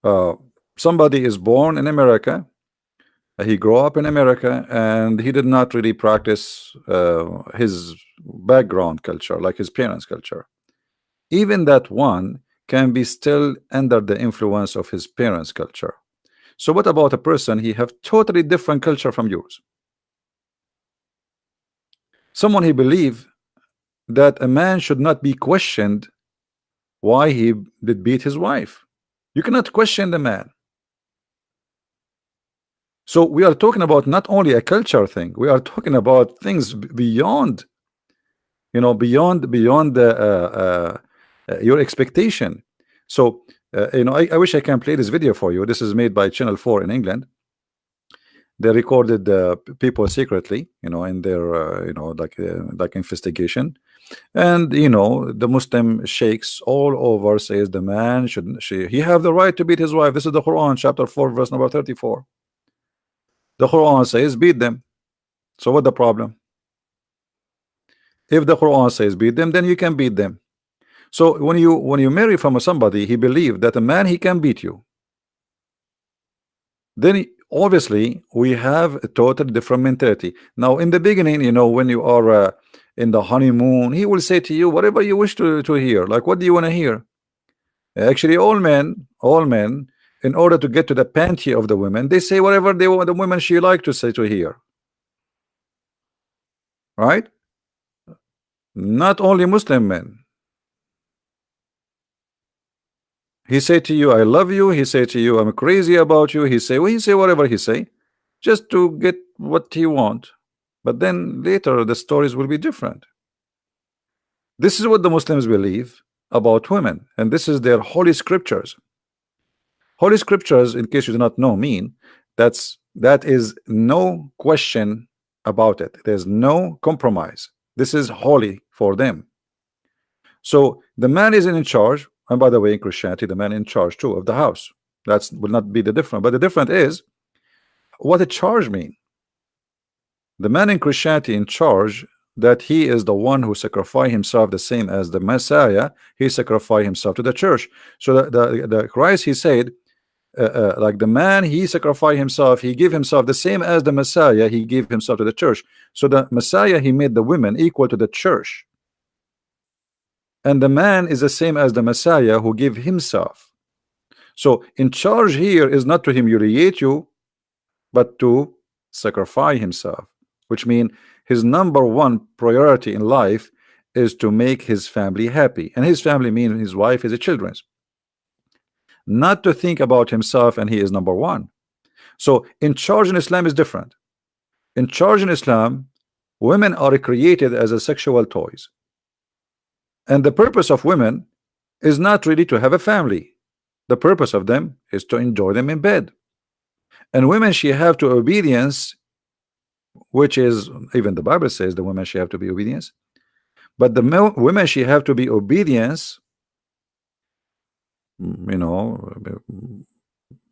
Uh, Somebody is born in America, he grew up in America, and he did not really practice his background culture, like his parents' culture. Even that one can be still under the influence of his parents' culture. So what about a person he have totally different culture from yours? Someone he believe that a man should not be questioned why he did beat his wife. You cannot question the man. So we are talking about not only a culture thing, we are talking about things beyond, beyond your expectation. So I wish I can play this video for you. This is made by Channel 4 in England. They recorded people secretly, in their like investigation. And the Muslim sheikhs all over says the man should he have the right to beat his wife. This is the Quran, chapter 4, verse number 34. The Quran says beat them. So what the problem? If the Quran says beat them, then you can beat them. So when you marry from somebody, he believed that a man he can beat you. Then obviously we have a totally different mentality. Now in the beginning, when you are in the honeymoon, he will say to you whatever you wish to hear. Like, what do you want to hear? Actually, all men, in order to get to the panty of the women, they say whatever they want the women she like to say to hear. Right? Not only Muslim men. He say to you, I love you. He say to you, I'm crazy about you. He say whatever he say, just to get what he want. But then later the stories will be different. This is what the Muslims believe about women, and this is their holy scriptures. Holy scriptures, in case you do not know, mean that is no question about it. There's no compromise. This is holy for them. So the man is in charge, and by the way, in Christianity, the man in charge too of the house. That will not be the difference. But the difference is what a charge mean. The man in Christianity in charge, that he is the one who sacrificed himself the same as the Messiah. He sacrificed himself to the church. So the Christ, he said, like the man, he sacrificed himself, he gave himself the same as the Messiah, he gave himself to the church. So the Messiah, he made the women equal to the church, and the man is the same as the Messiah who gave himself. So in charge here is not to humiliate you, but to sacrifice himself, which means his number one priority in life is to make his family happy, and his family means his wife, his children, not to think about himself, and he is number one. So in charge in Islam is different. In charge in Islam, women are created as a sexual toys, and the purpose of women is not really to have a family. The purpose of them is to enjoy them in bed. And women, she have to obedience, which is, even the Bible says the women she have to be obedience, but the women she have to be obedience, in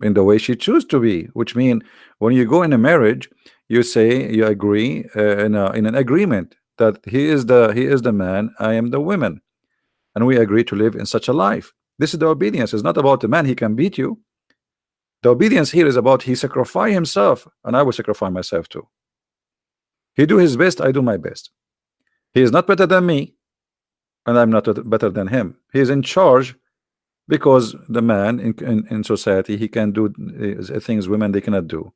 the way she choose to be, which mean when you go in a marriage, you say you agree in an agreement that he is the man, I am the woman, and we agree to live in such a life. This is the obedience. It's not about the man, he can beat you. The obedience here is about he sacrifice himself, and I will sacrifice myself too. He do his best, I do my best. He is not better than me, and I'm not better than him. He is in charge, because the man in society, he can do things women they cannot do.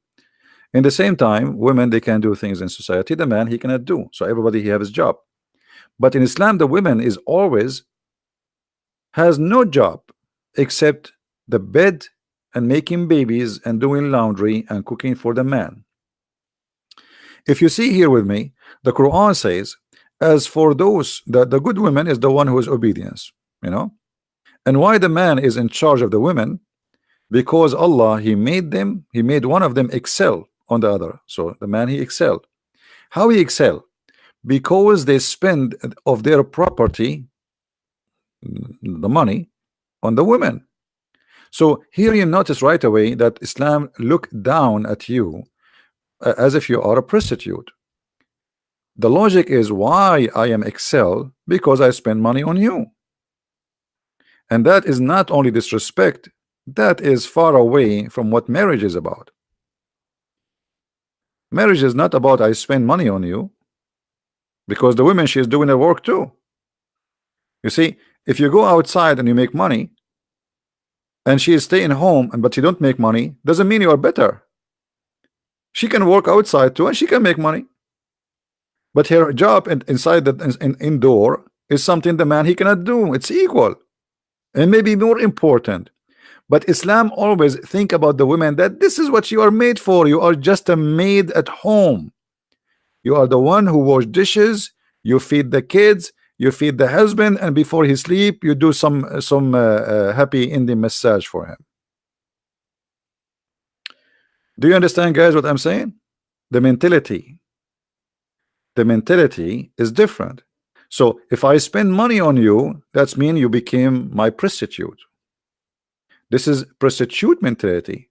In the same time, women, they can do things in society the man he cannot do. So everybody he have his job. But in Islam, the women is always has no job except the bed and making babies and doing laundry and cooking for the man. If you see here with me, the Quran says, as for those, the good woman is the one who is obedience, and why the man is in charge of the women? Because Allah, he made one of them excel on the other. So the man, he excelled. How he excel? Because they spend of their property, the money, on the women. So here you notice right away that Islam look down at you as if you are a prostitute. The logic is, why I am excel? Because I spend money on you. And that is not only disrespect, That is far away from what marriage is about. Marriage is not about I spend money on you, because the woman, she is doing her work too. You see, if you go outside and you make money, and she is staying home and but you don't make money, doesn't mean you are better. She can work outside too and she can make money, but her job inside the indoor is something the man he cannot do. It's equal and maybe more important. But Islam always think about the women, that this is what you are made for. You are just a maid at home. You are the one who wash dishes, you feed the kids, you feed the husband, and before he sleep you do some happy Indian massage for him. Do you understand, guys, what I'm saying? The mentality is different. So if I spend money on you, that's mean you became my prostitute. This is prostitute mentality.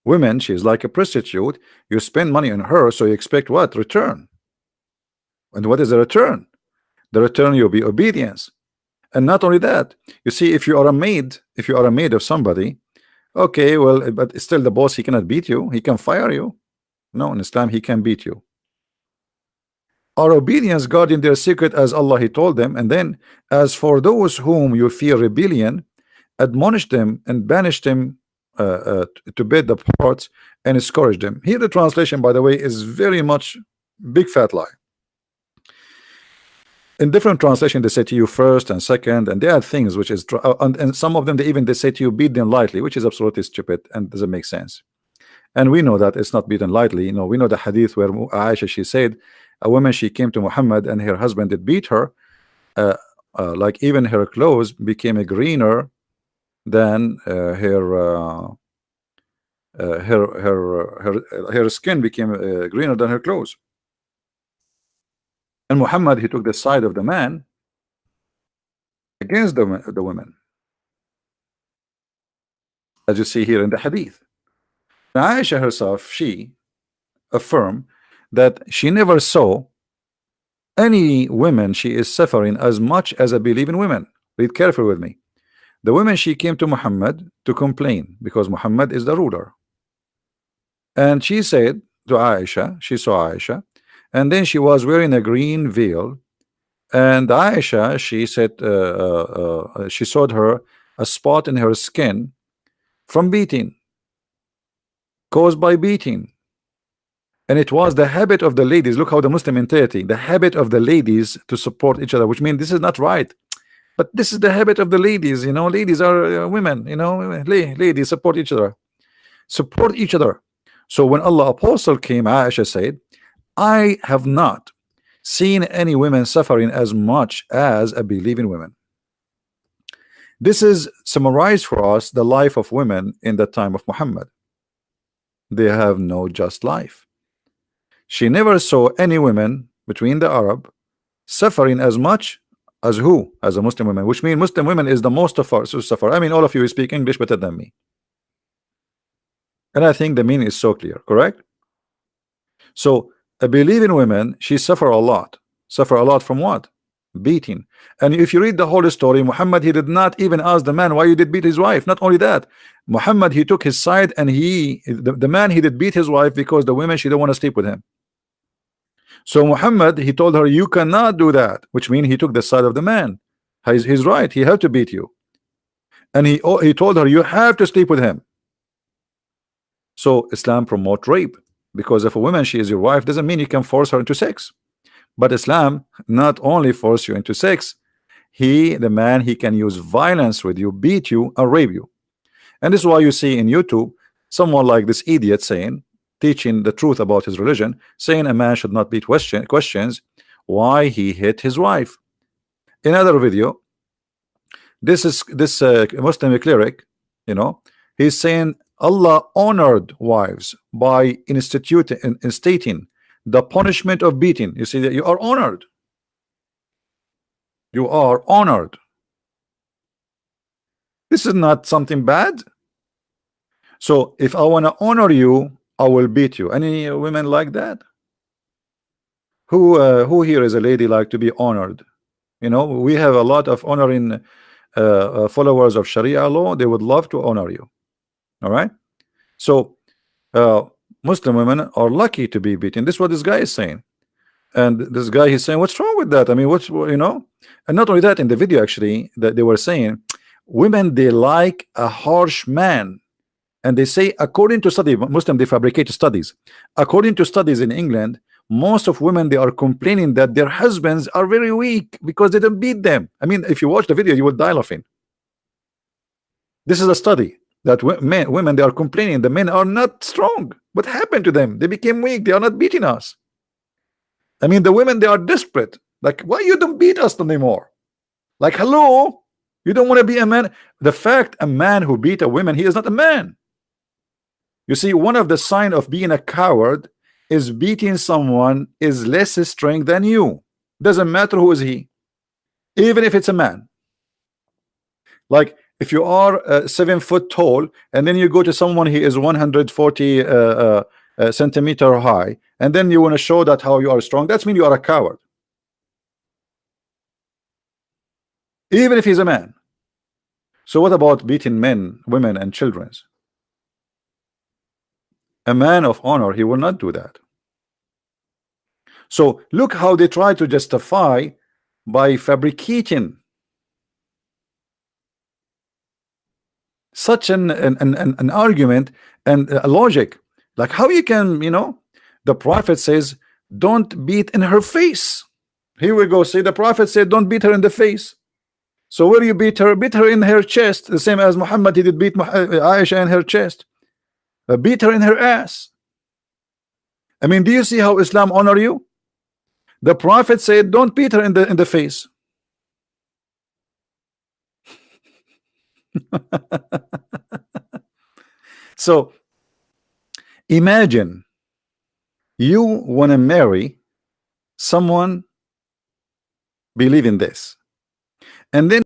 Women, she is like a prostitute. You spend money on her, so you expect what? Return. And what is the return? The return will be obedience. And not only that, you see, if you are a maid, of somebody, okay, well, but still the boss, he cannot beat you, he can fire you. No, in Islam he can beat you. Our obedience guarding their secret as Allah he told them, and then as for those whom you fear rebellion, admonish them and banish them to bed the parts and discourage them. Here the translation, by the way, is very much big fat lie. In different translation they say to you first and second, and they add things which is and some of them they say to you beat them lightly, which is absolutely stupid and doesn't make sense. And we know that it's not beaten lightly. You know, we know the hadith where Aisha, she said a woman, she came to Muhammad and her husband did beat her, like even her clothes became greener than her skin became greener than her clothes. And Muhammad, he took the side of the man against the women, as you see here in the hadith. Now Aisha herself, she affirmed that she never saw any women she is suffering as much as a believing women. Read carefully with me. The women, she came to Muhammad to complain because Muhammad is the ruler, and she said to Aisha, she saw Aisha, and then she was wearing a green veil, and Aisha, she said she saw her a spot in her skin from beating, caused by beating. And it was the habit of the ladies. Look how the Muslim mentality, the habit of the ladies to support each other, which means this is not right, but this is the habit of the ladies. You know, ladies are women, you know, ladies support each other, So when Allah apostle came, Aisha said, I have not seen any women suffering as much as a believing women. This is summarized for us the life of women in the time of Muhammad. They have no just life. She never saw any women between the Arab suffering as much as who? As a Muslim women, which means Muslim women is the most of us who suffer. I mean, all of you speak English better than me, and I think the meaning is so clear, correct? So a believing women, she suffer a lot. Suffer a lot from what? Beating. And if you read the whole story, Muhammad, he did not even ask the man why you did beat his wife. Not only that, Muhammad, he took his side, and the man, he did beat his wife because the women, she don't want to sleep with him. So Muhammad, he told her, you cannot do that, which means he took the side of the man. He's right, he had to beat you. And he told her, you have to sleep with him. So Islam promote rape, because if a woman, she is your wife, doesn't mean you can force her into sex. But Islam not only force you into sex, the man, he can use violence with you, beat you, and rape you. And this is why you see in YouTube someone like this idiot saying, teaching the truth about his religion, saying a man should not beat questions why he hit his wife. In another video, this Muslim cleric, you know, he's saying Allah honored wives by instating the punishment of beating. You see that you are honored. You are honored. This is not something bad. So if I want to honor you, I will beat you. Any women like that? Who here is a lady like to be honored? You know, we have a lot of honoring followers of Sharia law, they would love to honor you. All right. So uh, Muslim women are lucky to be beaten. This is what this guy is saying. And this guy, he's saying, what's wrong with that? I mean, what's, you know? And not only that, in the video actually, that they were saying, women, they like a harsh man. And they say, according to study, Muslim, they fabricate studies. According to studies in England, most of women, they are complaining that their husbands are very weak because they don't beat them. I mean, if you watch the video, you would die laughing. This is a study that women, they are complaining the men are not strong. What happened to them? They became weak. They are not beating us. I mean, the women, they are desperate. Like, why you don't beat us anymore? Like, hello, you don't want to be a man? The fact a man who beat a woman, he is not a man. You see, one of the sign of being a coward is beating someone is less strength than you. Doesn't matter who is he, even if it's a man. Like, if you are 7 foot tall and then you go to someone he is 140 centimeter high, and then you want to show that how you are strong, that's mean you are a coward, even if he's a man. So what about beating men, women, and children? A man of honor, he will not do that. So look how they try to justify by fabricating such an argument and a logic. Like, how you can, you know, the prophet says don't beat in her face. Here we go. See, the prophet said don't beat her in the face. So where do you beat her? Beat her in her chest, the same as Muhammad, he did beat Aisha in her chest. Beat her in her ass. I mean, do you see how Islam honor you? The prophet said don't beat her in the face. So imagine you want to marry someone believe in this, and then